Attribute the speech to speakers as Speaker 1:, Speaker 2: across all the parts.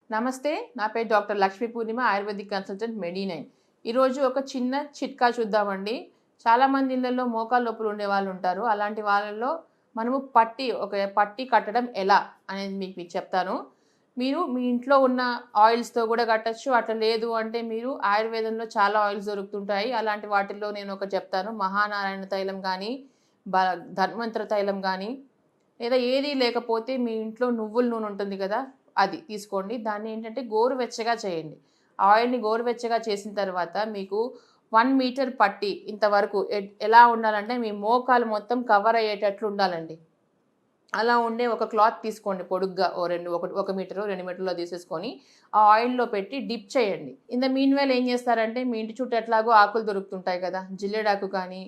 Speaker 1: నమస్తే. నా పేరు డాక్టర్ లక్ష్మీ పూర్ణిమ, ఆయుర్వేదిక్ కన్సల్టెంట్ మెడి9. ఈరోజు ఒక చిన్న చిట్కా చూద్దామండి. చాలామంది ఇళ్లలో మోకాళ్ళ నొప్పులు ఉండేవాళ్ళు ఉంటారు. అలాంటి వాళ్ళలో మనము పట్టి కట్టడం ఎలా అనేది మీకు చెప్తాను. మీరు మీ ఇంట్లో ఉన్న ఆయిల్స్‌తో కూడా కట్టొచ్చు. అట్లా లేదు అంటే మీరు ఆయుర్వేదంలో చాలా ఆయిల్స్ దొరుకుతుంటాయి. అలాంటి వాటిల్లో నేను ఒకటి చెప్తాను. మహానారాయణ తైలం గానీ, బ ధన్వంతర తైలం గానీ, లేదా ఏదీ లేకపోతే మీ ఇంట్లో నువ్వుల నూనె ఉంటుంది కదా! అది తీసుకోండి. దాన్నేంటంటే గోరువెచ్చగా చేయండి. ఆయిల్‌ని గోరువెచ్చగా చేసిన తర్వాత మీకు 1 మీటర్ పట్టి ఇంతవరకు ఎలా ఉండాలంటే మీ మోకాలు మొత్తం కవర్ అయ్యేటట్లు ఉండాలండి. అలా ఉండే ఒక క్లాత్ తీసుకోండి పొడుగ్గా. ఒక మీటరో, 2 మీటర్లో తీసేసుకొని ఆ ఆయిల్‌లో పెట్టి డిప్ చేయండి. ఇన్ ద మీన్ వైల్ ఏం చేస్తారంటే మీ ఇంటి చుట్టూ ఎట్లాగో ఆకులు దొరుకుతుంటాయి కదా! జిల్లేడాకు కానీ,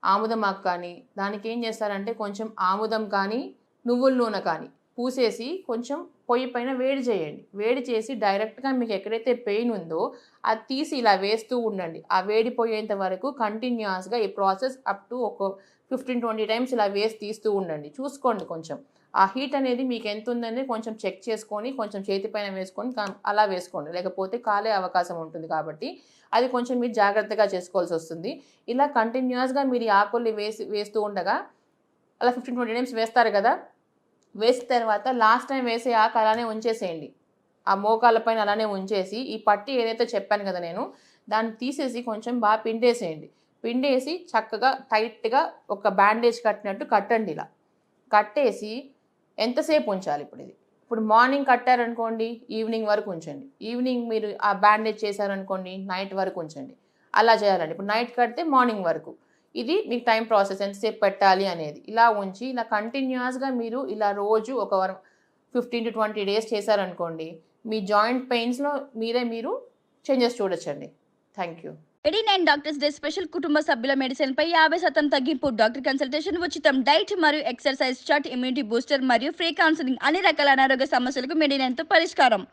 Speaker 1: ఆముదం ఆకు కానీ, దానికేం చేస్తారంటే కొంచెం ఆముదం కానీ, నువ్వుల నూనె కానీ పూసేసి కొంచెం పొయ్యి పైన వేడి చేయండి. వేడి చేసి డైరెక్ట్‌గా మీకు ఎక్కడైతే పెయిన్ ఉందో అది తీసి ఇలా వేస్తూ ఉండండి. ఆ వేడి పోయేంత వరకు కంటిన్యూయస్‌గా ఈ ప్రాసెస్ అప్ టు ఒక 15, 20 టైమ్స్ ఇలా వేసి తీస్తూ ఉండండి. చూసుకోండి కొంచెం. ఆ హీట్ అనేది మీకు ఎంతుందనేది కొంచెం చెక్ చేసుకొని, కొంచెం చేతి పైన వేసుకొని అలా వేసుకోండి. లేకపోతే కాలే అవకాశం ఉంటుంది కాబట్టి, అది కొంచెం మీరు జాగ్రత్తగా చేసుకోవాల్సొస్తుంది. ఇలా కంటిన్యూయస్‌గా మీరు ఈ ఆకుల్ని వేస్తూ ఉండగా అలా 15, 20 టైమ్స్ వేస్తారు కదా! వేసిన తర్వాత లాస్ట్ టైమ్ వేసే ఆకు అలానే ఉంచేసేయండి. ఆ మోకాళ్ళ పైన అలానే ఉంచేసి, ఈ పట్టీ ఏదైతే చెప్పాను కదా నేను, దాన్ని తీసేసి కొంచెం బాగా పిండేసేయండి. పిండేసి చక్కగా టైట్‌గా ఒక బ్యాండేజ్ కట్టినట్టు కట్టండి ఇలా. కట్టేసి ఎంతసేపు ఉంచాలి ఇప్పుడిది? ఇప్పుడు మార్నింగ్ కట్టారనుకోండి, ఈవినింగ్ వరకు ఉంచండి. ఈవినింగ్ మీరు ఆ బ్యాండేజ్ చేశారనుకోండి, నైట్ వరకు ఉంచండి. అలా చేయాలండి. ఇప్పుడు నైట్ కడితే మార్నింగ్ వరకు. ఇది మీకు టైం ప్రాసెస్ ఎంతసేపు పెట్టాలి అనేది. ఇలా ఉంచి ఇలా కంటిన్యూయస్‌గా మీరు ఇలా రోజు ఒక 15-20 డేస్ చేశారనుకోండి, మీ జాయింట్ పెయిన్స్‌లో మీరు చేంజెస్ చూడొచ్చండి. Thank you.
Speaker 2: 89 doctors day special కుటుంబ సభ్యుల మెడిసిన్ పై 50% తగ్గింపు. డాక్టర్ కన్సల్టేషన్ ఉచితం. డైట్ మరియు ఎక్సర్సైజ్ చార్ట్, ఇమ్యూనిటీ బూస్టర్ మరియు ఫ్రీ కౌన్సిలింగ్. అన్ని రకాల అనారోగ్య సమస్యలకు మెడి9 తో పరిష్కారం.